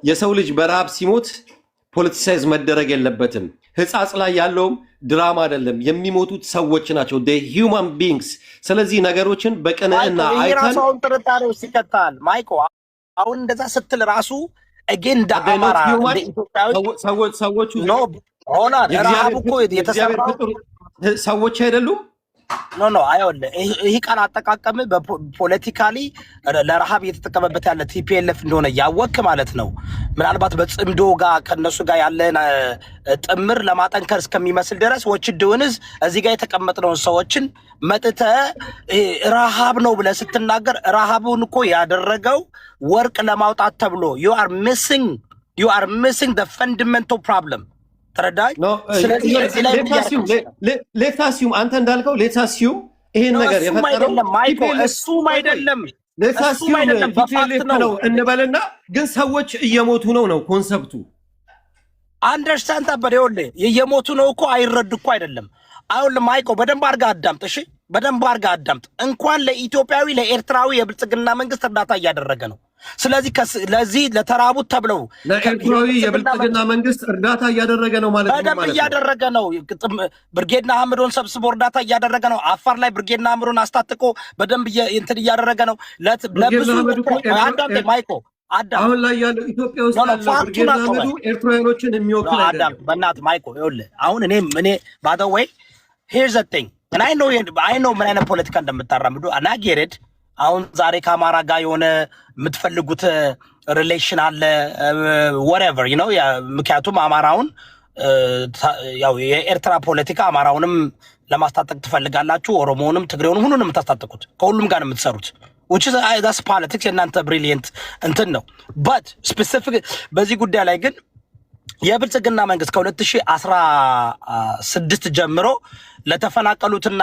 የሰው ልጅ በረሃብ ሲሞት ፖለቲሳይዝ መደረግ የለበትም። ህጻጽ ላይ ያለውም ድራማ አይደለም፣ የሚሞቱት ሰዎች ናቸው ሂውማን ቢንግስ። ስለዚህ ነገሮችን በቅንዕና አይተን ራሳውን ጥርጣሬ ውስጥ ይከታል። ማይኮ አሁን እንደዛ ስትል ራሱ አጀንዳ አማራ ሰዎቹ ሆና ረሃብ እኮ የተሰራው ሰዎች አይደሉም። ኖ አይወለ ይሄ ቃል አጠቃቀም በፖለቲካሊ ለረሃብ እየተጠቀመበት ያለ ቲፒኤልኤፍ እንደሆነ ያወክ ማለት ነው። ምናልባት በጽምዶ ጋር ከነሱ ጋር ያለን ጥምር ለማጠንከር እስከሚመስል ድረስ ወችድውንስ እዚህ ጋር የተቀመጥነውን ሰዎችን መጥተ ረሃብ ነው ብለህ ስትናገር ረሃቡን እኮ ያደረገው ወርቅ ለማውጣት ተብሎ you are missing the fundamental problem ተረዳይ። ስለዚህ ሌትስ አስዩም አንተ እንዳልከው ሌትስ አስዩም ይሄን ነገር የፈጠረው እሱም አይደለም ቲፒኤልኤፍ ነው እንበልና ግን ሰዎች እየሞቱ ነው ኮንሰፕቱ። አንደርስታንድ አበደ ይወለ እየሞቱ ነው እኮ አይረዱ እኮ አይደለም። አሁን ማይኮ በደንብ አድርጋ አዳምጥ። እሺ በደንብ አድርጋ አዳምጥ። እንኳን ለኢትዮጵያዊ ለኤርትራዊ የብልጽግና መንግስት እርዳታ እያደረገ ነው። ስለዚህ ለዚህ ለተራቡት ተብለው ለኤርትራዊ የብልጽግና መንግስት እርዳታ እያደረገ ነው ማለት ነው። በደንብ እያደረገ ነው። ብርጌድና አህመዶን ሰብስቦ እርዳታ እያደረገ ነው። አፋር ላይ ብርጌድና አህመዶን አስታጥቆ በደንብ እንትን እያደረገ ነው። ለብዙ አንዳንዴ ማይኮ አሁን ላይ ያለው ኢትዮጵያ ውስጥ ያለው ብርጌድና አህመዱ ኤርትራውያኖችን የሚወክል አይደለም። በእናትህ ማይኮ ይኸውልህ አሁን እኔ by the way here's the thing and I know ምን አይነት ፖለቲካ እንደምታራምዱ አናጌረድ አሁን ዛሬ ከአማራ ጋር የሆነ የምትፈልጉት ሪሌሽን አለ whatever you know ምክንያቱም አማራውን ያው የኤርትራ ፖለቲካ አማራውንም ለማስታጠቅ ትፈልጋላችሁ፣ ኦሮሞውንም ትግሬውንም ሁሉንም የምታስታጥቁት ከሁሉም ጋር ነው የምትሰሩት which is that's politics እናንተ brilliant እንትን ነው but specific በዚህ ጉዳይ ላይ ግን የብልጽግና መንግስት ከ2016 ጀምሮ ለተፈናቀሉትና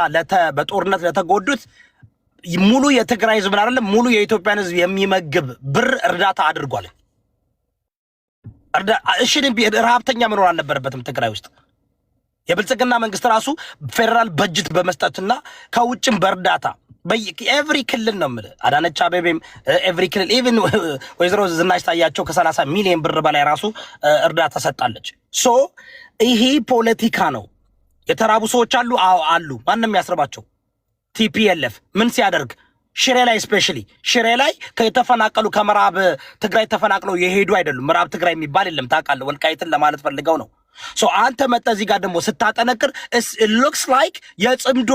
በጦርነት ለተጎዱት ሙሉ የትግራይ ህዝብ አይደለም ሙሉ የኢትዮጵያን ህዝብ የሚመግብ ብር እርዳታ አድርጓል። እሺ ረሃብተኛ መኖር አልነበረበትም ትግራይ ውስጥ። የብልጽግና መንግስት ራሱ ፌደራል በጀት በመስጠትና ከውጭም በእርዳታ ኤቭሪ ክልል ነው የምልህ አዳነች አቤቤም ኤቭሪ ክልል ኢቭን ወይዘሮ ዝናሽ ታያቸው ከ30 ሚሊዮን ብር በላይ ራሱ እርዳታ ሰጣለች። ሶ ይሄ ፖለቲካ ነው። የተራቡ ሰዎች አሉ ማንንም ያስርባቸው። ቲፒኤልኤፍ ምን ሲያደርግ ሽሬ ላይ ስፔሻሊ ሽሬ ላይ ከተፈናቀሉ ከምዕራብ ትግራይ ተፈናቅለው የሄዱ አይደሉም። ምዕራብ ትግራይ የሚባል የለም ታውቃለህ። ወልቃይትን ለማለት ፈልገው ነው። ሶ አንተ መጣ እዚህ ጋር ደግሞ ስታጠነክር it looks like የጽምዶ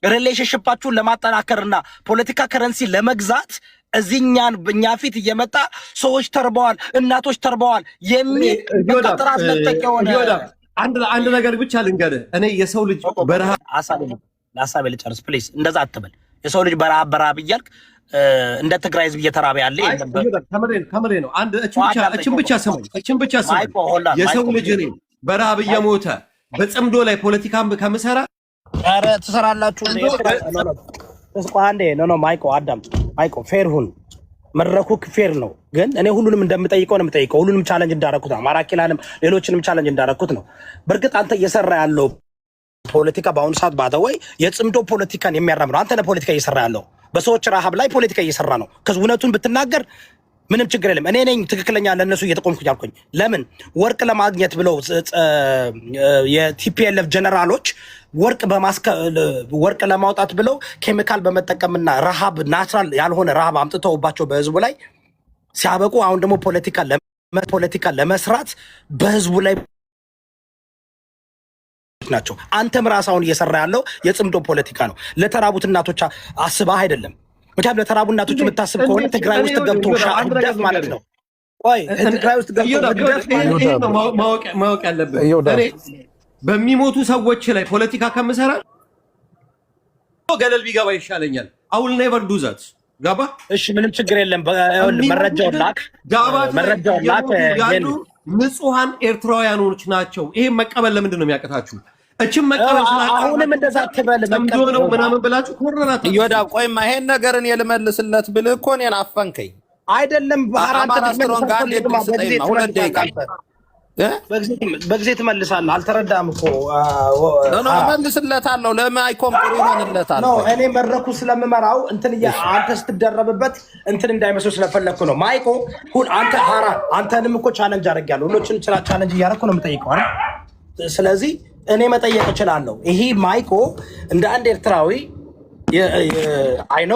ሪሌሽንሺፓችሁን ለማጠናከርና ፖለቲካ ከረንሲ ለመግዛት እኛ ፊት እየመጣ ሰዎች ተርበዋል፣ እናቶች ተርበዋል የሚል በቀጥራት ለተቀየው አንድ ነገር ብቻ ልንገርህ። እኔ የሰው ልጅ በረሃ ሐሳብ ልጨርስ ፕሊዝ። እንደዛ አትበል። የሰው ልጅ በረሃብ እያልክ እንደ ትግራይ ህዝብ እየተራበ ያለ ከመሬ ነው። አንድ እችን ብቻ ስማኝ። የሰው ልጅ እኔ በረሃብ እየሞተ በጽምዶ ላይ ፖለቲካ ከምሰራ ኧረ ትሰራላችሁ። ኖ ማይኮ አዳም ማይኮ ፌር ሁን። መድረኩ ፌር ነው። ግን እኔ ሁሉንም እንደምጠይቀው ነው የምጠይቀው። ሁሉንም ቻሌንጅ እንዳረኩት ነው። አማራ ኪላንም ሌሎችንም ቻሌንጅ እንዳረኩት ነው። በእርግጥ አንተ እየሰራ ያለው ፖለቲካ በአሁኑ ሰዓት ባደወይ የጽምዶ ፖለቲካን የሚያራምደው አንተ ነህ። ፖለቲካ እየሰራ ያለው በሰዎች ረሃብ ላይ ፖለቲካ እየሰራ ነው። ከዚህ እውነቱን ብትናገር ምንም ችግር የለም። እኔ ነኝ ትክክለኛ ለነሱ እየተቆምኩኝ አልኩኝ። ለምን ወርቅ ለማግኘት ብለው የቲፒኤልኤፍ ጀነራሎች ወርቅ ለማውጣት ብለው ኬሚካል በመጠቀምና ረሃብ ናቹራል ያልሆነ ረሃብ አምጥተውባቸው በህዝቡ ላይ ሲያበቁ አሁን ደግሞ ፖለቲካ ለመስራት በህዝቡ ላይ ናቸው። አንተም ራስህ እየሰራ ያለው የጽምዶ ፖለቲካ ነው። ለተራቡት እናቶች አስበህ አይደለም። ምክንያቱም ለተራቡ እናቶች የምታስብ ከሆነ ትግራይ ውስጥ ገብቶ ሻዕዳፍ ማለት ነው። ቆይ ትግራይ ውስጥ ገብቶ ማወቅ ያለብህ እኔ በሚሞቱ ሰዎች ላይ ፖለቲካ ከምሰራ ገለል ቢገባ ይሻለኛል። አውል ኔቨር ዱ ዛት ጋባ። እሺ ምንም ችግር የለም። መረጃውን ላክ። ንጹሃን ኤርትራውያኖች ናቸው። ይሄን መቀበል ለምንድን ነው የሚያቀታችሁ? እቺም መቀበል አሁንም እንደዛ ተበል መቀበል ነው ምናምን ብላችሁ ኮረራት ይወዳብ። ቆይማ ይሄን ነገርን የልመልስለት ብልህ እኮ እኔን አፈንከኝ አይደለም። በአራንተ ተስተሮን ጋር ለድምጽ ሁለት ደቂቃ በጊዜ ትመልሳለህ። አልተረዳም እኮ መልስለታለሁ። ለማይኮም ጥሩ ይሆንለታል። እኔ መድረኩ ስለምመራው እንትን አንተ ስትደረብበት እንትን እንዳይመስል ስለፈለግኩ ነው። ማይኮ አንተ አንተንም እኮ ቻለንጅ አደርጊያለሁ። ሁሎችን ቻለንጅ እያደረኩ ነው የምጠይቀው አይደል? ስለዚህ እኔ መጠየቅ እችላለሁ። ይሄ ማይኮ እንደ አንድ ኤርትራዊ አይኖ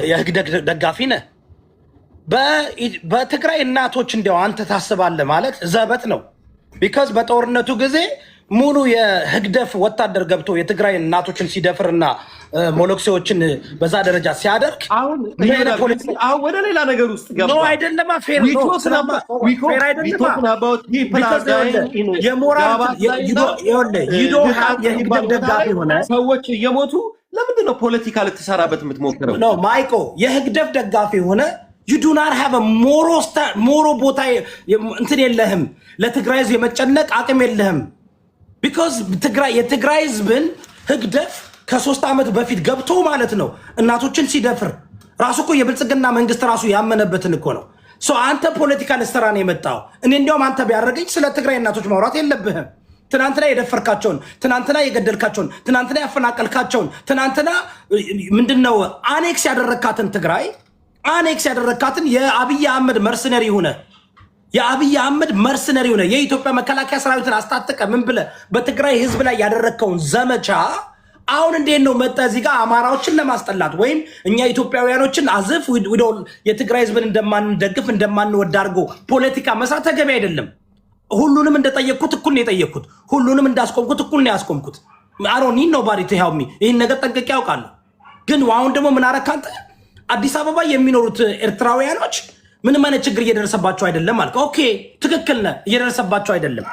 የህግደግ ደጋፊ ነህ። በትግራይ እናቶች እንዲያው አንተ ታስባለህ ማለት ዘበት ነው። ቢካዝ በጦርነቱ ጊዜ ሙሉ የህግደፍ ወታደር ገብቶ የትግራይ እናቶችን ሲደፍርና ሞሎክሴዎችን በዛ ደረጃ ሲያደርግ አሁን ወደ ሌላ ነገር ውስጥ ገባ ነው አይደለም? ፌር የህግደፍ ደጋፊ ሆነ ሰዎች እየሞቱ ለምንድን ነው ፖለቲካ ልትሰራበት የምትሞክረው? ነው ማይኮ የህግደፍ ደጋፊ ሆነ you do not have a moral ቦታ እንትን የለህም። ለትግራይ ህዝብ የመጨነቅ አቅም የለህም። ቢኮዝ የትግራይ ህዝብን ህግደፍ ከ3 ዓመት በፊት ገብቶ ማለት ነው እናቶችን ሲደፍር ራሱ እኮ የብልጽግና መንግስት ራሱ ያመነበትን እኮ ነው። አንተ ፖለቲካ ልትሰራ ነው የመጣው። እኔ እንዲያውም አንተ ቢያደርገኝ ስለ ትግራይ እናቶች ማውራት የለብህም። ትናንትና የደፈርካቸውን፣ ትናንትና የገደልካቸውን፣ ትናንትና ያፈናቀልካቸውን፣ ትናንትና ምንድነው አኔክስ ያደረካትን ትግራይ አኔክስ ያደረካትን የአብይ አህመድ መርሰነሪ ሆነ የኢትዮጵያ መከላከያ ሰራዊትን አስታጥቀ ምን ብለ በትግራይ ህዝብ ላይ ያደረከውን ዘመቻ አሁን እንዴት ነው መጣ እዚህ ጋር አማራዎችን ለማስጠላት ወይም እኛ ኢትዮጵያውያኖችን አዝፍ የትግራይ ህዝብን እንደማንደግፍ እንደማንወድ አድርጎ ፖለቲካ መስራት ተገቢ አይደለም። ሁሉንም እንደጠየቅኩት እኩል ነው የጠየቅኩት። ሁሉንም እንዳስቆምኩት እኩል ነው ያስቆምኩት። አሮኒ ኖባዲ ቱ ሄልፕ ሚ ይህን ነገር ጠንቅቄ ያውቃለሁ። ግን አሁን ደግሞ ምን አረክ አንተ? አዲስ አበባ የሚኖሩት ኤርትራውያኖች ምንም አይነት ችግር እየደረሰባቸው አይደለም ማለት ኦኬ፣ ትክክል ነህ። እየደረሰባቸው አይደለም።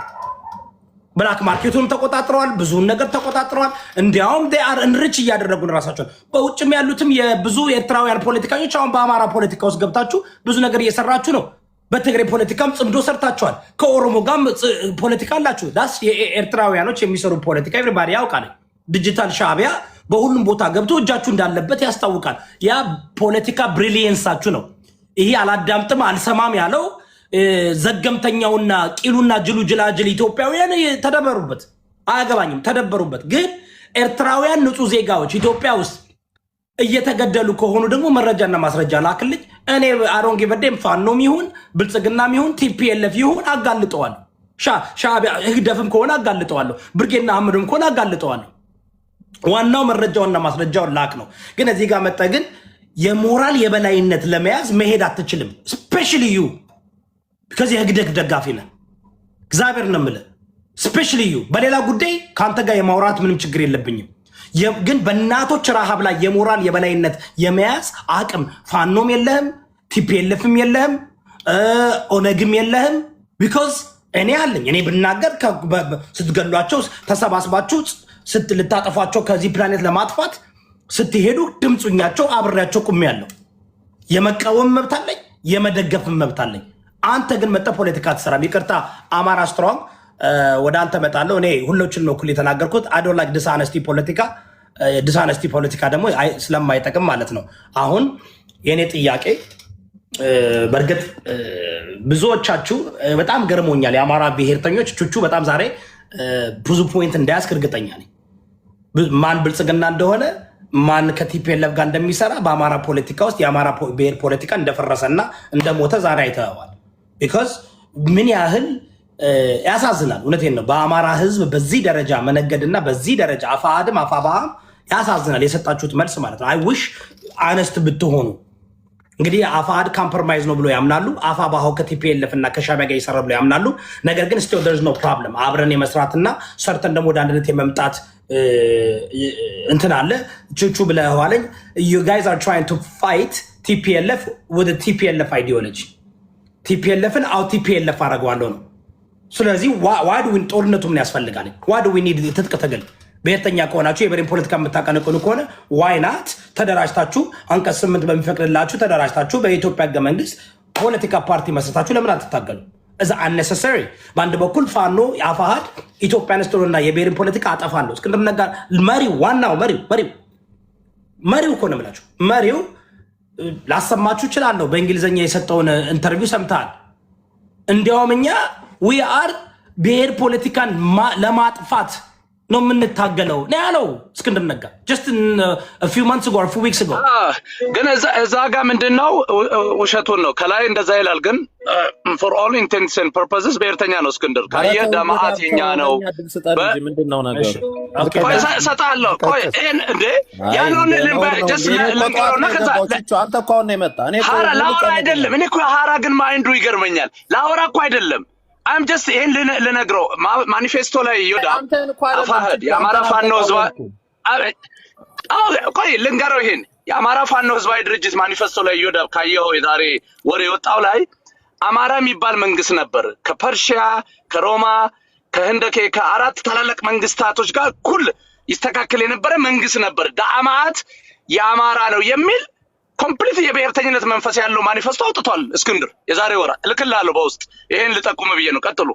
ብላክ ማርኬቱን ተቆጣጥረዋል፣ ብዙውን ነገር ተቆጣጥረዋል። እንዲያውም ዴአር እንሪች እያደረጉን ራሳቸውን። በውጭም ያሉትም የብዙ ኤርትራውያን ፖለቲከኞች አሁን በአማራ ፖለቲካ ውስጥ ገብታችሁ ብዙ ነገር እየሰራችሁ ነው። በትግራይ ፖለቲካም ጽምዶ ሰርታችኋል። ከኦሮሞ ጋርም ፖለቲካ አላችሁ። ዳስ የኤርትራውያኖች የሚሰሩ ፖለቲካ ኤቭሪባዲ ያውቃል። ዲጂታል ሻዕቢያ በሁሉም ቦታ ገብቶ እጃችሁ እንዳለበት ያስታውቃል። ያ ፖለቲካ ብሪሊየንሳችሁ ነው። ይሄ አላዳምጥም አልሰማም ያለው ዘገምተኛውና ቂሉና ጅሉ ጅላጅል ኢትዮጵያውያን ተደበሩበት። አያገባኝም፣ ተደበሩበት። ግን ኤርትራውያን ንጹህ ዜጋዎች ኢትዮጵያ ውስጥ እየተገደሉ ከሆኑ ደግሞ መረጃና ማስረጃ ላክልኝ። እኔ አሮንጌ በደም ፋኖም ይሁን ብልጽግናም ይሁን ቲፒኤልኤፍ ይሁን አጋልጠዋለሁ። ሻዕቢያ ህግደፍም ከሆነ አጋልጠዋለሁ። ብርጌና አህመድም ከሆነ አጋልጠዋለሁ። ዋናው መረጃውና ማስረጃውን ላክ ነው። ግን እዚህ ጋር መጣ ግን የሞራል የበላይነት ለመያዝ መሄድ አትችልም። ስፔሻሊ ዩ ከዚህ የህግደፍ ደጋፊ ነህ። እግዚአብሔር ነው የምልህ። ስፔሻሊ ዩ በሌላ ጉዳይ ከአንተ ጋር የማውራት ምንም ችግር የለብኝም። ግን በእናቶች ረሃብ ላይ የሞራል የበላይነት የመያዝ አቅም ፋኖም የለህም፣ ቲፒኤልኤፍም የለህም፣ ኦነግም የለህም። ቢኮዝ እኔ አለኝ። እኔ ብናገር ስትገሏቸው ተሰባስባችሁ ልታጠፏቸው ከዚህ ፕላኔት ለማጥፋት ስትሄዱ ድምፁኛቸው አብሬያቸው ቁሜ ያለው የመቃወም መብት አለኝ፣ የመደገፍም መብት አለኝ። አንተ ግን መጠ ፖለቲካ ትሰራም። ይቅርታ አማራ ስትሮንግ ወደ አንተ መጣለሁ። እኔ ሁሎችን ነው እኩል የተናገርኩት። አይ ዶንት ላይክ ዲስአነስቲ ፖለቲካ ደግሞ ስለማይጠቅም ማለት ነው። አሁን የእኔ ጥያቄ በእርግጥ ብዙዎቻችሁ በጣም ገርሞኛል። የአማራ ብሔርተኞች ቹቹ በጣም ዛሬ ብዙ ፖይንት እንዳያስክ እርግጠኛ ነኝ። ማን ብልጽግና እንደሆነ ማን ከቲፒኤልኤፍ ጋር እንደሚሰራ በአማራ ፖለቲካ ውስጥ የአማራ ብሔር ፖለቲካ እንደፈረሰና እንደሞተ ዛሬ አይተዋል። ቢኮዝ ምን ያህል ያሳዝናል። እውነቴን ነው። በአማራ ህዝብ በዚህ ደረጃ መነገድና በዚህ ደረጃ አፋአድም አፋባህም ያሳዝናል። የሰጣችሁት መልስ ማለት ነው። አይ ዊሽ አነስት ብትሆኑ። እንግዲህ አፋአድ ካምፕሮማይዝ ነው ብሎ ያምናሉ። አፋባሃው ከቲፒኤልኤፍ እና ከሻዕቢያ ጋር ይሰራ ብሎ ያምናሉ። ነገር ግን ስቲል ዜር ኢዝ ኖ ፕሮብለም አብረን የመስራትና ሰርተን ደግሞ ወደ አንድነት የመምጣት እንትን አለ። ቹቹ ብለዋለኝ you guys are trying to fight TPLF with the TPLF ideology TPLFን አው TPLF አደርገዋለሁ ነው። ስለዚህ why do we ጦርነቱ ምን ያስፈልጋል? why do we need ትጥቅ ትግል? ብሔርተኛ ከሆናችሁ የብሔርን ፖለቲካ የምታቀነቅኑ ከሆነ ዋይ ናት ተደራጅታችሁ አንቀጽ 8 በሚፈቅድላችሁ ተደራጅታችሁ በኢትዮጵያ ህገ መንግስት ፖለቲካ ፓርቲ መስርታችሁ ለምን አትታገሉ? እዛ unnecessary በአንድ በኩል ፋኖ አፋሃድ ኢትዮጵያን ስትሮና የብሔርን ፖለቲካ አጠፋለሁ እስክንድር ነጋ መሪው ዋናው መሪው እኮ ነው የምላችሁ። መሪው ላሰማችሁ እችላለሁ። በእንግሊዝኛ የሰጠውን ኢንተርቪው ሰምተሃል። እንዲያውም እኛ we are ብሔር ፖለቲካን ለማጥፋት ነው የምንታገለው ነው ያለው እስክንድር ነጋ just a few months ago or a few weeks ago ግን እዛ ጋር ምንድነው ውሸቱን ነው ከላይ እንደዛ ይላል ግን for all intents and purposes ብሔርተኛ ነው እስክንድር ካየ ደማዓት የኛ ነው ምንድነው ነገሩ ቆይ ሰጣለሁ ቆይ እንዴ ያንን just ለንገረውና ከዛ አንተ እኮ ነው የመጣ እኔ ሀራ ላውራ አይደለም እኔ እኮ ሀራ ግን ማይንዱ ይገርመኛል ላውራ እኮ አይደለም I'm just ይሄን ልነግረው ማኒፌስቶ ላይ ይወዳ አፋህድ የአማራ ፋኖ ህዝባ ቆይ ልንገረው ይሄን የአማራ ፋኖ ህዝባዊ ድርጅት ማኒፌስቶ ላይ ይወዳ ካየው የዛሬ ወሬ ወጣው ላይ አማራ የሚባል መንግስት ነበር ከፐርሺያ ከሮማ ከህንደኬ ከአራት ታላላቅ መንግስታቶች ጋር እኩል ይስተካከል የነበረ መንግስት ነበር ዳማዓት የአማራ ነው የሚል ኮምፕሊት የብሔርተኝነት መንፈስ ያለው ማኒፌስቶ አውጥቷል እስክንድር የዛሬ ወራ ልክልሃለሁ በውስጥ ይሄን ልጠቁም ብዬ ነው ቀጥሉ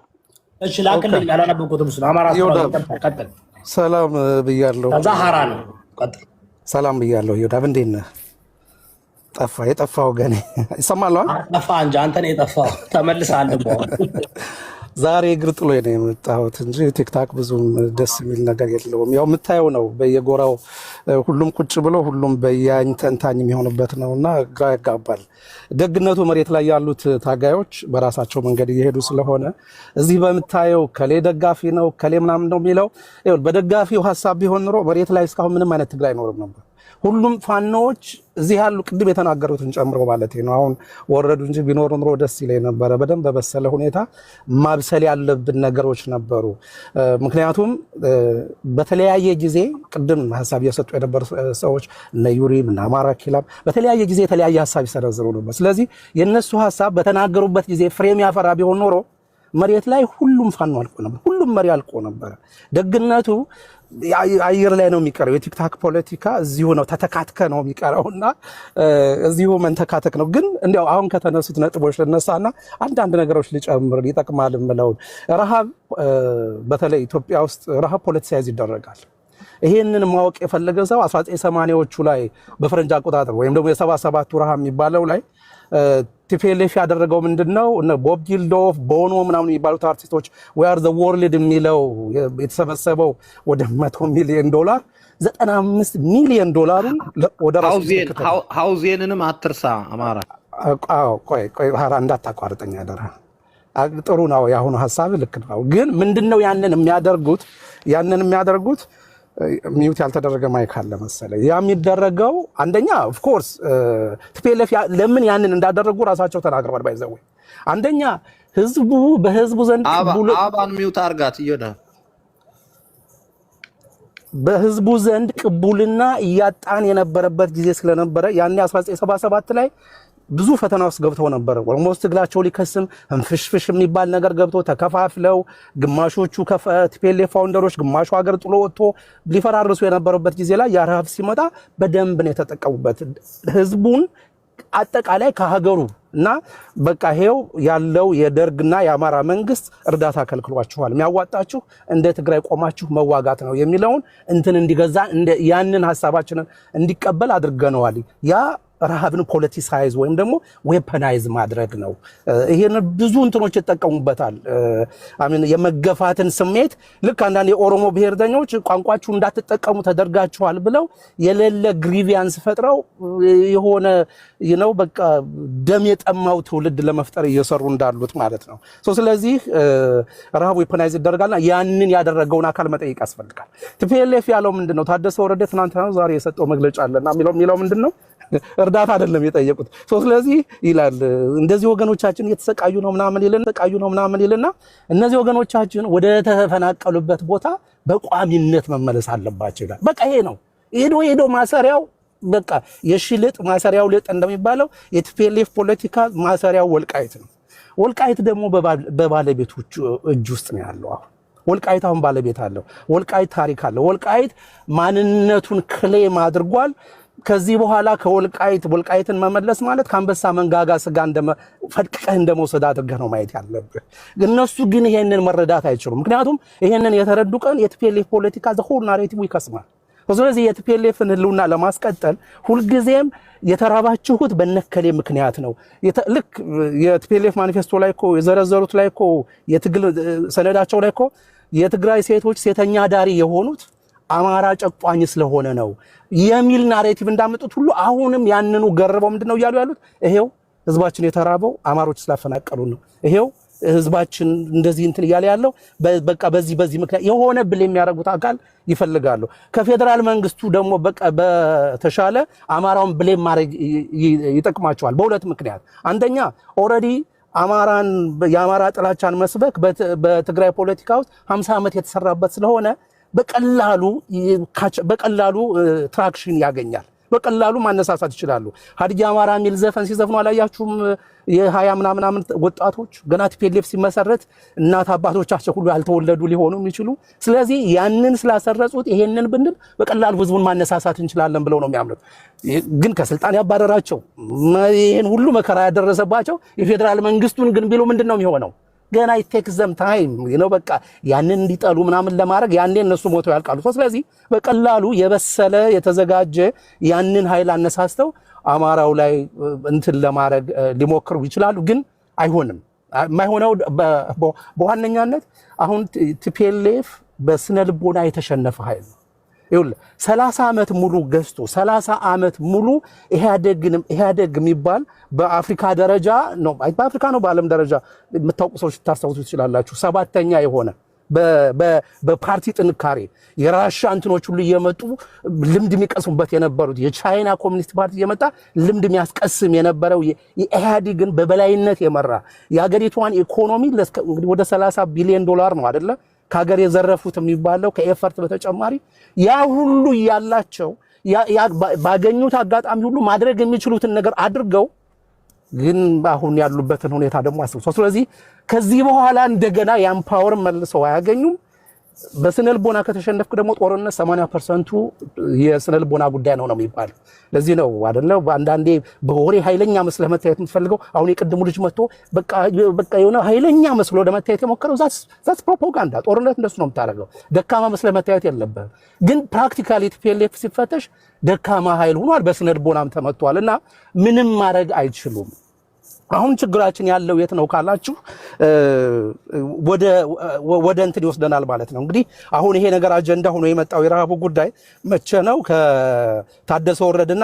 እሺ ላክልኝ ያላነበብኩትም ስለ አማራ ቀጥል ሰላም ብያለሁ ከዛ ሀራ ነው ቀጥል ሰላም ብያለሁ ይወዳብ እንዴት ነህ የጠፋው ገኔ ይሰማል ጠፋ እንጂ አንተ ነህ የጠፋው ተመልሰሃል ዛሬ እግር ጥሎ ነው የመጣሁት እንጂ ቲክታክ ብዙም ደስ የሚል ነገር የለውም ያው የምታየው ነው በየጎራው ሁሉም ቁጭ ብሎ ሁሉም በያንተንታኝ የሚሆንበት ነውና ግራ ያጋባል ደግነቱ መሬት ላይ ያሉት ታጋዮች በራሳቸው መንገድ እየሄዱ ስለሆነ እዚህ በምታየው ከሌ ደጋፊ ነው ከሌ ምናምን ነው የሚለው ይኸውልህ በደጋፊው ሐሳብ ቢሆን ኖሮ መሬት ላይ እስካሁን ምንም አይነት ትግል አይኖርም ነበር ሁሉም ፋኖች እዚህ ያሉ ቅድም የተናገሩትን ጨምሮ ማለት ነው አሁን ወረዱ እንጂ ቢኖር ኖሮ ደስ ይለኝ ነበር በደንብ በበሰለ ሁኔታ ማብሰል ያለብን ነገሮች ነበሩ ምክንያቱም በተለያየ ጊዜ ቅድም ሐሳብ እየሰጡ የነበሩ ሰዎች እነ ዩሪም እና አማራ ኪላብ በተለያየ ጊዜ የተለያየ ሐሳብ ይሰነዝሩ ነበር ስለዚህ የነሱ ሐሳብ በተናገሩበት ጊዜ ፍሬም ያፈራ ቢሆን ኖሮ መሬት ላይ ሁሉም ፋኖ አልቆ ነበር ሁሉም መሪ አልቆ ነበር ደግነቱ አየር ላይ ነው የሚቀረው የቲክታክ ፖለቲካ እዚሁ ነው ተተካትከ ነው የሚቀረውና እዚሁ መንተካተክ ነው ግን እንዴው አሁን ከተነሱት ነጥቦች ለነሳና አንድ ነገሮች ሊጨምር ይጠቅማል ምለው ረሃብ በተለይ ኢትዮጵያ ውስጥ ረሃብ ፖለቲሳይዝ ይደረጋል ይሄንን ማወቅ የፈለገ ሰው 1980ዎቹ ላይ በፈረንጅ አቆጣጠር ወይም ደግሞ የ77ቱ ረሃብ የሚባለው ላይ ቲፒኤልኤፍ ያደረገው ምንድነው እነ ቦብ ጊልዶፍ ቦኖ ምናምን የሚባሉት አርቲስቶች we are the world የሚለው የተሰበሰበው ወደ $100 ሚሊዮን 95 ሚሊዮን ዶላሩን ወደ ራሱ ሃውዜንንም አትርሳ አማራ ቆይ ሀራ እንዳታቋርጠኝ አደራ ጥሩ ነው ያሁኑ ሐሳብ ልክ ነው ግን ምንድነው ያንን የሚያደርጉት ሚውት ያልተደረገ ማይክ አለ መሰለኝ ያ የሚደረገው አንደኛ ኦፍ ኮርስ ቲፒኤልኤፍ ለምን ያንን እንዳደረጉ ራሳቸው ተናግረዋል ባይዘው አንደኛ ህዝቡ በህዝቡ ዘንድ አባን ሚውት አርጋት ይወዳ በህዝቡ ዘንድ ቅቡልና ያጣን የነበረበት ጊዜ ስለነበረ ያኔ 1977 ላይ ብዙ ፈተና ውስጥ ገብተው ነበር ኦልሞስት ግላቸው ሊከስም እንፍሽፍሽ የሚባል ነገር ገብቶ ተከፋፍለው ግማሾቹ ቲፒኤልኤፍ ፋውንደሮች ግማሹ ሀገር ጥሎ ወጥቶ ሊፈራርሱ የነበረበት ጊዜ ላይ ያራፍ ሲመጣ በደንብ ነው የተጠቀሙበት ህዝቡን አጠቃላይ ከሀገሩ እና በቃ ሄው ያለው የደርግና የአማራ መንግስት እርዳታ ከልክሏችኋል የሚያዋጣችሁ እንደ ትግራይ ቆማችሁ መዋጋት ነው የሚለውን እንዲገዛ ያንን ሐሳባችንን እንዲቀበል አድርገነዋል ያ ረሃብን ፖለቲሳይዝ ወይም ደግሞ ዌፐናይዝ ማድረግ ነው ይሄን ብዙ እንትኖች ይተጠቀሙበታል አሜን የመገፋትን ስሜት ልክ አንዳንድ የኦሮሞ ብሔርተኞች ቋንቋችሁ እንዳትጠቀሙ ተደርጋችኋል ብለው የሌለ ግሪቪያንስ ፈጥረው የሆነ በቃ ደም የጠማው ትውልድ ለመፍጠር እየሰሩ እንዳሉት ማለት ነው ስለዚህ ረሃብ ዌፐናይዝ ይደረጋልና ያንን ያደረገውን አካል መጠየቅ ያስፈልጋል ቲፒኤልኤፍ ያለው ምንድነው ታደሰ ወረደ ትናንትና ዛሬ የሰጠው መግለጫ አለና የሚለው ምንድነው እርዳታ አይደለም የጠየቁት ስለዚህ ይላል እንደዚህ ወገኖቻችን እየተሰቃዩ ነው ምናምን ይልና እነዚህ ወገኖቻችን ወደ ተፈናቀሉበት ቦታ በቋሚነት መመለስ አለባቸው ይላል በቃ ይሄ ነው ሄዶ ማሰሪያው በቃ የሽልጥ ማሰሪያው ልጥ እንደሚባለው የቲፒኤልኤፍ ፖለቲካ ማሰሪያው ወልቃይት ነው ወልቃይት ደግሞ በባለቤቶቹ እጅ ውስጥ ነው ያለው ወልቃይት አሁን ባለቤት አለው ወልቃይት ታሪክ አለው ወልቃይት ማንነቱን ክሌም አድርጓል ከዚህ በኋላ ወልቃይትን መመለስ ማለት ካንበሳ መንጋጋ ስጋ ፈድቀህ እንደመውሰድ አድርገህ ነው ማየት ያለብህ እነሱ ግን ይሄንን መረዳት አይችሉም ምክንያቱም ይሄንን የተረዱ ቀን የቲፒኤልኤፍ ፖለቲካ ዘሆል ናሬቲቭ ይከስማል ስለዚህ የቲፒኤልኤፍን ህልውና ለማስቀጠል ሁልጊዜም የተራባችሁት በነከሌ ምክንያት ነው። ልክ የቲፒኤልኤፍ ማኒፌስቶ ላይ እኮ የዘረዘሩት ላይ እኮ የትግል ሰነዳቸው ላይ እኮ የትግራይ ሴቶች ሴተኛ ዳሪ የሆኑት አማራ ጨቋኝ ስለሆነ ነው የሚል ናሬቲቭ እንዳመጡት ሁሉ አሁንም ያንኑ ገርበው ምንድነው እያሉ ያሉት? ይሄው ህዝባችን የተራበው አማሮች ስላፈናቀሉ ነው። ይሄው ህዝባችን እንደዚህ እንትን እያለ ያለው በቃ በዚህ ምክንያት የሆነ ብል የሚያደርጉት አካል ይፈልጋሉ። ከፌደራል መንግስቱ ደግሞ በቃ በተሻለ አማራውን ብሌም ማድረግ ይጠቅማቸዋል በሁለት ምክንያት። አንደኛ ኦልሬዲ አማራን የአማራ ጥላቻን መስበክ በትግራይ ፖለቲካ ውስጥ 50 ዓመት የተሰራበት ስለሆነ በቀላሉ ትራክሽን ያገኛል። በቀላሉ ማነሳሳት ይችላሉ። ሀዲያ አማራ የሚል ዘፈን ሲዘፍኑ አላያችሁም? የ20 ምናምን ወጣቶች ገና ቲፒኤልኤፍ ሲመሰረት እናት አባቶቻቸው ሁሉ ያልተወለዱ ሊሆኑ የሚችሉ። ስለዚህ ያንን ስላሰረጹት ይሄንን ብንል በቀላሉ ህዝቡን ማነሳሳት እንችላለን ብለው ነው የሚያምኑት። ግን ከስልጣን ያባረራቸው ይሄን ሁሉ መከራ ያደረሰባቸው የፌደራል መንግስቱን ግን ቢሉ ምንድነው የሚሆነው? ገና it them time በቃ ያንን እንዲጠሉ ምናምን ለማድረግ ያኔ እነሱ ሞተው ያልቃሉ። ስለዚህ በቀላሉ የበሰለ የተዘጋጀ ያንን ኃይል አነሳስተው አማራው ላይ እንትን ለማድረግ ሊሞክሩ ይችላሉ። ግን አይሆንም። የማይሆነው በዋነኛነት አሁን ቲፒኤልኤፍ በስነ ልቦና የተሸነፈ ኃይል ነው። ይኸውልህ 30 ዓመት ሙሉ ገዝቶ 30 ዓመት ሙሉ ኢህአዴግ የሚባል በአፍሪካ ደረጃ ነው በአፍሪካ ነው በዓለም ደረጃ የምታውቁ ሰዎች ታስታውሱ ትችላላችሁ። 7ኛ የሆነ በፓርቲ ጥንካሬ የራሻ እንትኖች ሁሉ እየመጡ ልምድ የሚቀስሙበት የነበሩት የቻይና ኮሚኒስት ፓርቲ እየመጣ ልምድ የሚያስቀስም የነበረው የኢህአዴግን በበላይነት የመራ የሀገሪቷን ኢኮኖሚ እንግዲህ ወደ 30 ቢሊዮን ዶላር ነው አይደለ ከሀገር የዘረፉት የሚባለው ከኤፈርት በተጨማሪ ያ ሁሉ ያላቸው ባገኙት አጋጣሚ ሁሉ ማድረግ የሚችሉትን ነገር አድርገው ግን አሁን ያሉበትን ሁኔታ ደግሞ አስቡ። ስለዚህ ከዚህ በኋላ እንደገና ያን ፓወር መልሰው አያገኙም። በስነልቦና ከተሸነፍክ ደግሞ ጦርነት 80% የስነልቦና ጉዳይ ነው የሚባለው። ለዚህ ነው አይደለ አንዳንዴ በወሬ ኃይለኛ መስለህ መታየት የምትፈልገው። አሁን የቅድሙ ልጅ መጥቶ በቃ የሆነ ኃይለኛ መስሎ ለመታየት የሞከረው ዛትስ ፕሮፓጋንዳ። ጦርነት እንደሱ ነው የምታደርገው። ደካማ መስለህ መታየት የለብህም። ግን ፕራክቲካሊ ቲፒኤልኤፍ ሲፈተሽ ደካማ ኃይል ሆኗል፣ በስነልቦናም ተመቷልና ምንም ማድረግ አይችሉም። አሁን ችግራችን ያለው የት ነው ካላችሁ ወደ እንትን ይወስደናል ማለት ነው። እንግዲህ አሁን ይሄ ነገር አጀንዳ ሆኖ የመጣው የረሃቡ ጉዳይ መቼ ነው? ከታደሰ ወረደና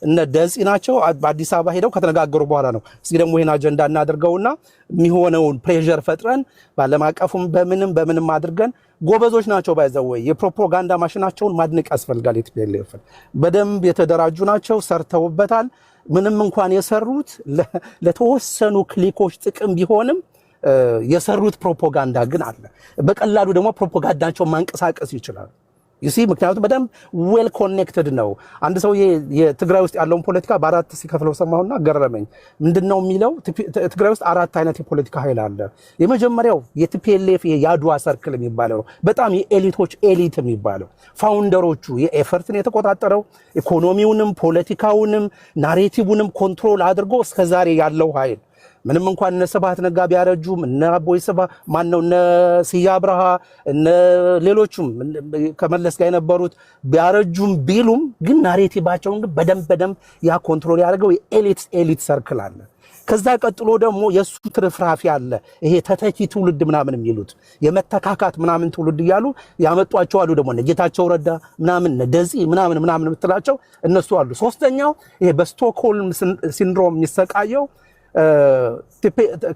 እነ ደንጺ ናቸው በአዲስ አበባ ሄደው ከተነጋገሩ በኋላ ነው። እስኪ ደግሞ ይሄን አጀንዳ እናድርገውና የሚሆነውን ፕሬሸር ፈጥረን ባለም አቀፉም በምንም አድርገን ጎበዞች ናቸው ባይዘወይ የፕሮፓጋንዳ ማሽናቸውን ማድነቅ ያስፈልጋል። የቲፒኤልኤፍ በደንብ የተደራጁ ናቸው፣ ሰርተውበታል። ምንም እንኳን የሰሩት ለተወሰኑ ክሊኮች ጥቅም ቢሆንም የሰሩት ፕሮፓጋንዳ ግን አለ። በቀላሉ ደግሞ ፕሮፓጋንዳቸውን ማንቀሳቀስ ይችላል። ምክንያቱም በደንብ ዌል ኮኔክትድ ነው። አንድ ሰው የትግራይ ውስጥ ያለውን ፖለቲካ በአራት ሲከፍለው ሰማሁና ገረመኝ። ምንድነው የሚለው? ትግራይ ውስጥ 4 አይነት የፖለቲካ ኃይል አለ። የመጀመሪያው የቲፒኤልኤፍ የያድዋ ሰርክል የሚባለው በጣም የኤሊቶች ኤሊት የሚባለው ፋውንደሮቹ የኤፈርትን የተቆጣጠረው ኢኮኖሚውንም ፖለቲካውንም ናሬቲቭንም ኮንትሮል አድርጎ እስከዛሬ ያለው ኃይል ምንም እንኳን እነ ስብሐት ነጋ ቢያረጁም እነ አቦይ ስብሐ ማነው እነ ስዬ አብርሃ እነ ሌሎቹም ከመለስ ጋር የነበሩት ቢያረጁም ቢሉም ግን ናሬቲቫቸውን ግን በደንብ ያ ኮንትሮል ያደርገው የኤሊት ሰርክል አለ። ከዛ ቀጥሎ ደግሞ የሱ ትርፍራፊ አለ። ይሄ ተተኪ ትውልድ ምናምን የሚሉት የመተካካት ምናምን ትውልድ እያሉ ያመጧቸው አሉ። ደግሞ ጌታቸው ረዳ ምናምን ደንጺ ምናምን የምትላቸው እነሱ አሉ። ሶስተኛው ይሄ በስቶክሆልም ሲንድሮም የሚሰቃየው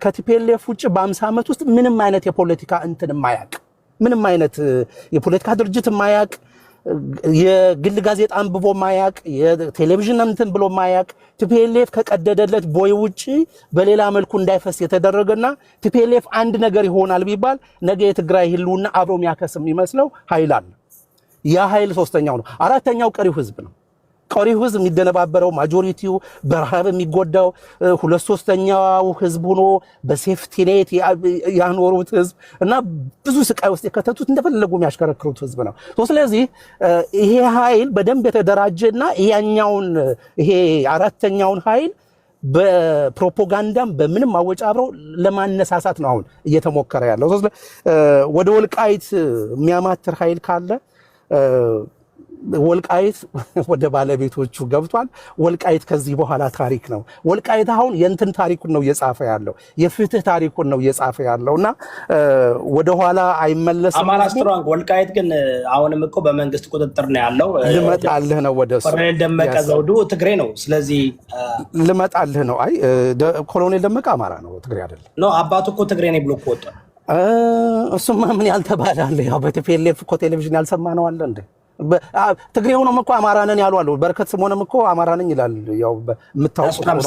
ከቲፒኤልኤፍ ውጭ በ50 ዓመት ውስጥ ምንም አይነት የፖለቲካ እንትን ማያቅ ምንም አይነት የፖለቲካ ድርጅት ማያቅ የግል ጋዜጣ አንብቦ ማያቅ የቴሌቪዥን እንትን ብሎ ማያቅ ቲፒኤልኤፍ ከቀደደለት ቦይ ውጪ በሌላ መልኩ እንዳይፈስ የተደረገና ቲፒኤልኤፍ አንድ ነገር ይሆናል ቢባል ነገ የትግራይ ህልውና አብሮ የሚያከስም የሚመስለው ኃይል አለ። ያ ኃይል ሶስተኛው ነው። አራተኛው ቀሪው ህዝብ ነው። ቀሪው ህዝብ የሚደነባበረው ማጆሪቲው በረሃብ የሚጎዳው 2/3ኛው ህዝብ ሆኖ በሴፍቲ ኔት ያኖሩት ህዝብ እና ብዙ ስቃይ ውስጥ የከተቱት እንደፈለጉ የሚያሽከረክሩት ህዝብ ነው። ስለዚህ ይሄ ኃይል በደንብ የተደራጀና ይሄ አራተኛውን ኃይል በፕሮፓጋንዳም በምንም አወጫብረው ለማነሳሳት ነው አሁን እየተሞከረ ያለው። ወደ ወልቃይት የሚያማትር ኃይል ካለ ወልቃይት ወደ ባለቤቶቹ ገብቷል። ወልቃይት ከዚህ በኋላ ታሪክ ነው። ወልቃይት አሁን የእንትን ታሪኩን ነው እየጻፈ ያለው፣ የፍትህ ታሪኩን ነው እየጻፈ ያለውና ወደ ኋላ አይመለስም። አማራ ስትሮንግ ወልቃይት ግን አሁንም እኮ በመንግስት ቁጥጥር ነው ያለው። ልመጣልህ ነው ወደሱ። ኮሎኔል ደመቀ ዘውዱ ትግሬ ነው። ስለዚህ ልመጣልህ ነው። አይ ኮሎኔል ደመቀ አማራ ነው፣ ትግሬ አይደለም። ኖ አባቱ እኮ ትግሬ ነኝ ብሎ እኮ ወጣ። እሱማ ምን ያልተባለ አለ? ያው በቲፒኤልኤፍ እኮ ቴሌቪዥን ያልሰማ ነው አለ እንዴ? ትግሬ ሆኖም እኮ አማራ ነን ያሉ አሉ። በረከት ስምኦንም እኮ አማራ ነኝ ይላል። ያው የምታውቁት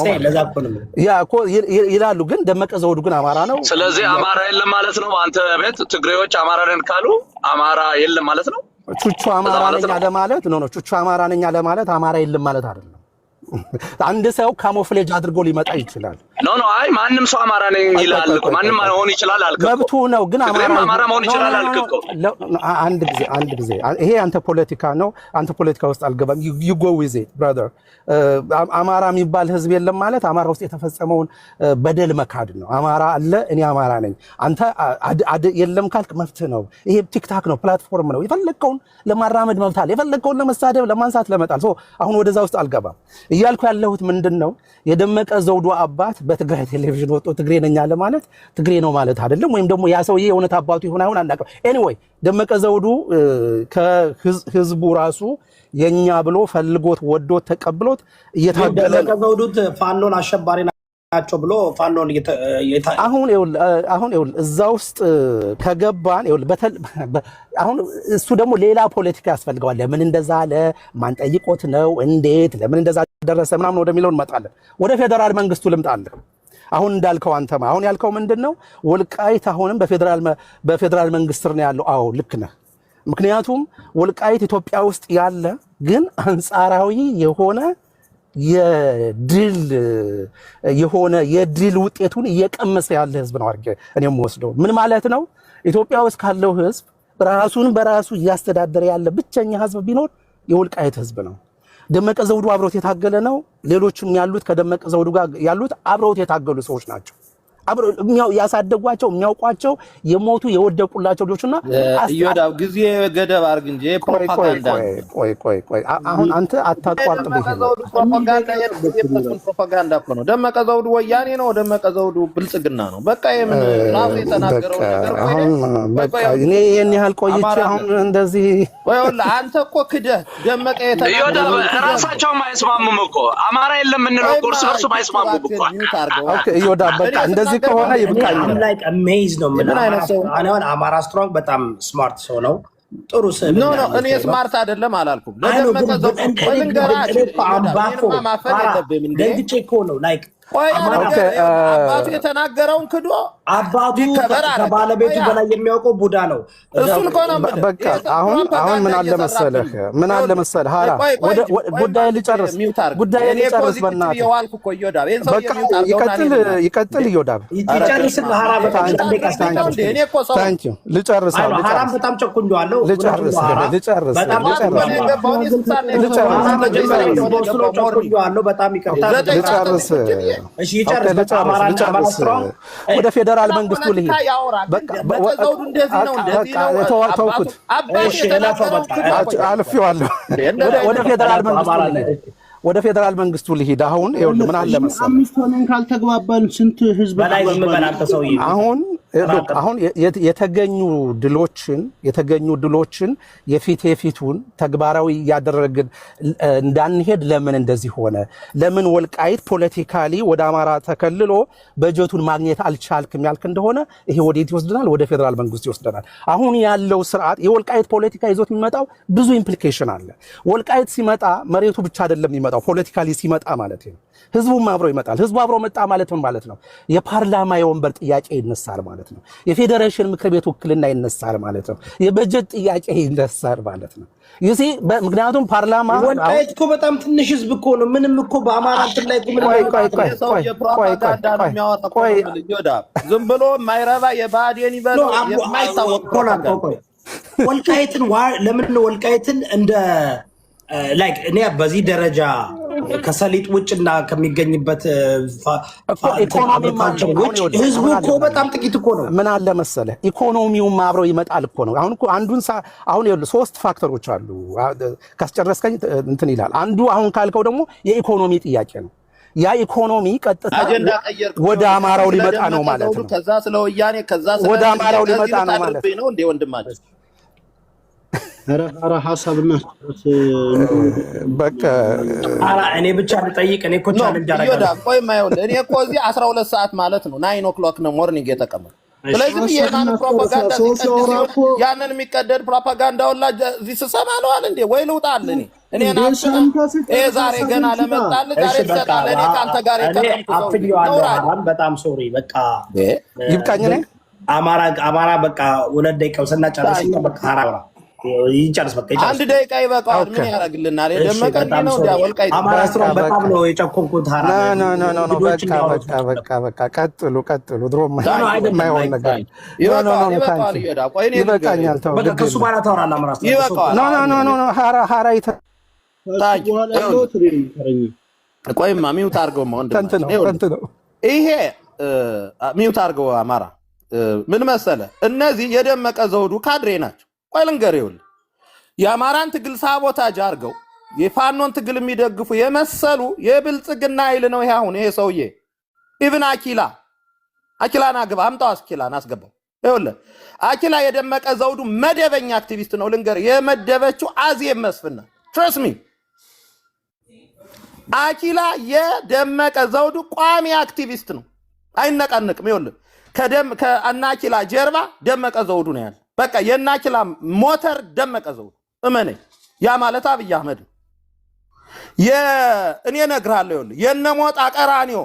ይላሉ። ግን ደመቀ ዘውዱ ግን አማራ ነው። ስለዚህ አማራ የለም ማለት ነው። አንተ ቤት ትግሬዎች አማራ ነን ካሉ አማራ የለም ማለት ነው። ቹቹ አማራ ነኝ አለ ማለት ነው። ቹቹ አማራ ነኝ አለ ማለት አማራ የለም ማለት አይደለም። አንድ ሰው ካሞፍሌጅ አድርጎ ሊመጣ ይችላል። ኖ አይ ማንም ሰው አማራ ነኝ ይላል እኮ ማንም መሆን ይችላል አልከ እኮ መብቱ ነው። ግን አማራ መሆን ይችላል አልከ እኮ አንድ ጊዜ ይሄ አንተ ፖለቲካ ነው። አንተ ፖለቲካ ውስጥ አልገባም። you go with it brother። አማራ የሚባል ህዝብ የለም ማለት አማራ ውስጥ የተፈጸመውን በደል መካድ ነው። አማራ አለ፣ እኔ አማራ ነኝ። አንተ የለም ካልክ መብት ነው። ይሄ ቲክታክ ነው፣ ፕላትፎርም ነው። የፈለከውን ለማራመድ መብት አለ። የፈለከውን ለመሳደብ፣ ለማንሳት፣ ለመጣል አሁን ወደዛ ውስጥ አልገባም። እያልኩ ያለሁት ምንድነው የደመቀ ዘውዱ አባት በትግራይ ቴሌቪዥን ወጥቶ ትግሬ ነኝ አለ ማለት ትግሬ ነው ማለት አይደለም። ወይም ደግሞ ያ ሰውዬ የእውነት አባቱ ይሆን አይሆን አናውቅም። ኤኒዌይ ደመቀ ዘውዱ ከህዝቡ ራሱ የኛ ብሎ ፈልጎት ወዶት ተቀብሎት እየታገለ ደመቀ ዘውዱ ፋኖን አሸባሪ ናቸው ብሎ ፋኖን አሁን እዛ ውስጥ ከገባን አሁን እሱ ደግሞ ሌላ ፖለቲካ ያስፈልገዋል። ለምን እንደዛ አለ? ማን ጠይቆት ነው? እንዴት? ለምን እንደዛ ደረሰ? ምናምን ወደሚለው እንመጣለን። ወደ ፌደራል መንግስቱ ልምጣለህ። አሁን እንዳልከው አንተማ አሁን ያልከው ምንድነው? ወልቃይት አሁንም በፌደራል መንግስት ነው ያለው። አዎ ልክ ነህ። ምክንያቱም ወልቃይት ኢትዮጵያ ውስጥ ያለ ግን አንጻራዊ የሆነ የድል ውጤቱን እየቀመሰ ያለ ህዝብ ነው አድርጌ እኔም ወስደው። ምን ማለት ነው? ኢትዮጵያ ውስጥ ካለው ህዝብ ራሱን በራሱ እያስተዳደረ ያለ ብቸኛ ህዝብ ቢኖር የወልቃይት ህዝብ ነው። ደመቀ ዘውዱ አብሮት የታገለ ነው። ሌሎችም ያሉት ከደመቀ ዘውዱ ጋር ያሉት አብሮት የታገሉ ሰዎች ናቸው። ያሳደጓቸው የሚያውቋቸው የሞቱ የወደቁላቸው ልጆችና ይወዳው ጊዜ ገደብ አርግ እንጂ ፕሮፓጋንዳ ቆይ አሁን አንተ አታቋርጥ። ፕሮፓጋንዳ እኮ ነው። ደመቀ ዘውዱ ወያኔ ነው፣ ደመቀ ዘውዱ ብልጽግና ነው። በቃ የምን ራሱ የተናገረው ነገር በቃ እኔ ይሄን ያህል ቆይቼ አሁን እንደዚህ ወይላ አንተ እኮ ክደህ ደመቀ የተናገረው ራሳቸውም አይስማሙም እኮ አማራ የለም እንለው ኮርስ እርሱ አይስማሙም እኮ። ኦኬ ይወዳ በቃ እንደዚህ ከሆነ ይብቃኝ። ላይክ አሜዝ ነው። ምን አማራ ስትሮንግ በጣም ስማርት ሰው ነው። ጥሩ ሰው ነው። እኔ ስማርት አይደለም አላልኩም። ለደመቀ ዘውዱ ደንግጬ እኮ ነው ላይክ አባቱ የተናገረውን ክዶ አባቱ ከባለቤቱ በላይ የሚያውቀው ቡዳ ነው። እሱን እኮ ነው። በቃ አሁን ምን አለ መሰለህ ሀራ ጉዳይ ልጨርስ በእናትህ በቃ ይቀጥል ይወዳብ ይጨርስልህ ሀራ በጣም ልጨርስ ሀራም በጣም ጨኩኛለሁ። በጣም ልጨርስ ወደ ፌደራል መንግስቱ ልሂድ። ተውኩት፣ አልፌዋለሁ። ወደ ፌደራል መንግስቱ ልሂድ። አሁን ምን አለ መሰለህ አምስት ሆነን ካልተግባባን ስንት ህዝብ አሁን የተገኙ ድሎችን የፊቱን ተግባራዊ ያደረግን እንዳንሄድ ለምን እንደዚህ ሆነ? ለምን ወልቃይት ፖለቲካሊ ወደ አማራ ተከልሎ በጀቱን ማግኘት አልቻልክም ያልክ እንደሆነ ይሄ ወዴት ይወስደናል? ወደ ፌደራል መንግስት ይወስደናል። አሁን ያለው ስርዓት የወልቃይት ፖለቲካ ይዞት የሚመጣው ብዙ ኢምፕሊኬሽን አለ። ወልቃይት ሲመጣ መሬቱ ብቻ አይደለም የሚመጣው፣ ፖለቲካሊ ሲመጣ ማለት ነው። ህዝቡም አብሮ ይመጣል። ህዝቡ አብሮ መጣ ማለት ምን ማለት ነው? የፓርላማ የወንበር ጥያቄ ይነሳል ማለት ነው። የፌዴሬሽን ምክር ቤት ውክልና ይነሳል ማለት ነው። የበጀት ጥያቄ ይነሳል ማለት ነው። ይሲ ምክንያቱም ፓርላማ ወልቃይት እኮ በጣም ትንሽ ህዝብ እኮ ነው። ምንም እኮ በአማራ ላይ ዝም ብሎ የማይረባ የባዴን ይበለው የማይታወቅ ወልቃይትን ለምን ወልቃይትን እንደ ላይክ እኔ በዚህ ደረጃ ከሰሊጥ ውጭና ከሚገኝበት ህዝቡ እኮ በጣም ጥቂት እኮ ነው። ምን አለ መሰለ ኢኮኖሚውም አብሮ ይመጣል እኮ ነው። አሁን እኮ አሁን ይኸውልህ 3 ፋክተሮች አሉ። ካስጨረስከኝ እንትን ይላል። አንዱ አሁን ካልከው ደግሞ የኢኮኖሚ ጥያቄ ነው። ያ ኢኮኖሚ ቀጥታ ወደ አማራው ሊመጣ ነው ማለት ነው። ከዛ ስለ ወያኔ ከዛ ስለ ወደ አማራው ሊመጣ ነው ማለት ነው እንዴ ወንድማችን? ኧረ ሐሳብና በቃ እኔ ብቻ ልጠይቅ። እኔ እኮ ቻሌንጅ አደረጋለሁ። ቆይ ማየው እኔ እኮ እዚህ 12 ሰዓት ማለት ነው 9 o'clock ነው ሞርኒንግ የተቀመጠ። ስለዚህ የማን ፕሮፓጋንዳ ያንን የሚቀደድ ፕሮፓጋንዳ ሁላ እዚህ ስሰማ ነው አለ እንዴ ወይ ልውጣል እኔ ዛሬ ገና ለመጣል ዛሬ ተጣለ እኔ ካንተ ጋር አፍኛለሁ። በጣም ሶሪ በቃ ይብቃኝ ነኝ አማራ በቃ 2 ደቂቃ ስናጨርስ በቃ አራራ ይጨርስ በቃ ይጨርስ። 1 ደቂቃ ይበቃዋል። ምን ያደርግልናል? ደመቀ ነው ወልቃይት አማራ ስራው በጣም ነው የጨኮንኩት። በቃ ቀጥሉ። ድሮም የማይሆን ነገር ይበቃኛል። ተው ከሱ በኋላ ታወራለህ። አማራ ቆይማ ሚውት አድርገውማ ወንድም ይሄ ሚውት አድርገው። አማራ ምን መሰለ እነዚህ የደመቀ ዘውዱ ካድሬ ናቸው። ቆይ ልንገርህ ይኸውልህ የአማራን ትግል ሳቦታጅ አድርገው የፋኖን ትግል የሚደግፉ የመሰሉ የብልጽግና ኃይል ነው ይሄ። አሁን ይሄ ሰውዬ ኢቭን አኪላን አግባ አምጣው፣ አኪላን አስገባው። ይኸውልህ አኪላ የደመቀ ዘውዱ መደበኛ አክቲቪስት ነው። ልንገርህ የመደበችው አዜብ መስፍን ትረስት ሚ አኪላ የደመቀ ዘውዱ ቋሚ አክቲቪስት ነው። አይነቃነቅም። ይኸውልህ ከአናኪላ ጀርባ ደመቀ ዘውዱ ነው ያለ። በቃ የናኪላ ሞተር ደመቀ ዘውዱ እመነኝ። ያ ማለት አብይ አህመድ እኔ እነግርሃለሁ። ይኸውልህ የነሞጣ ቀራኒዮ